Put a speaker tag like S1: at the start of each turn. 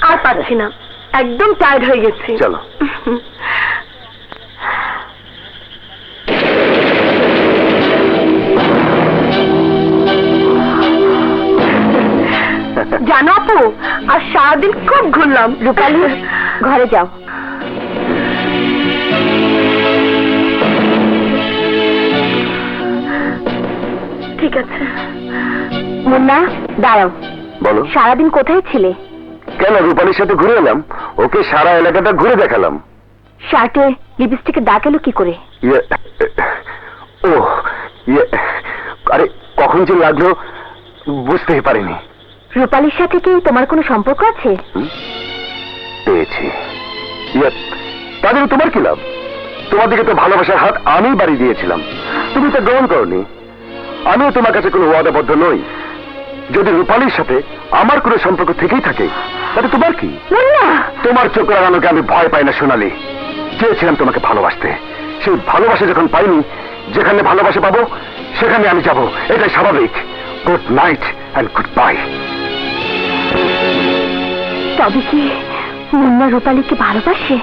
S1: আর পারছি না, একদম টায়ার্ড হয়ে গেছি।
S2: চলো।
S1: জানো আপু, আর সারাদিন খুব ঘুরলাম। রূপালী, ঘরে যাও। ঠিক আছে। মুন্না, দাঁড়াও।
S2: বলো।
S1: সারাদিন কোথায় ছিলে?
S2: কেন, রূপালীর সাথে ঘুরে এলাম, ওকে সারা এলাকাটা ঘুরে দেখালাম।
S1: শার্টে লিপস্টিকে দাগ এলো কি করে?
S2: ও আরে, কখন যে লাগলো বুঝতেই পারিনি।
S1: রূপালীর সাথে কি তোমার কোনো সম্পর্ক আছে?
S2: পেয়েছি। তাদের তোমার কি লাভ? তোমার দিকে তো ভালোবাসার হাত আমি বাড়ি দিয়েছিলাম, তুমি তো গ্রহণ করনি। আমিও তোমার কাছে কোনো ওয়াদাবদ্ধ নই। যদি রূপালীর সাথে আমার কোনো সম্পর্ক থেকেই থাকে, তাহলে তোমার কি? তোমার চোখ লাগানোকে আমি ভয় পাই না সোনালি। চেয়েছিলাম তোমাকে ভালোবাসতে, সেই ভালোবাসা যখন পাইনি, যেখানে ভালোবাসা পাবো সেখানে আমি যাব, এটাই স্বাভাবিক। Good night and good bye.
S1: তবে কি মুন্না রূপালীকে ভালোবাসে?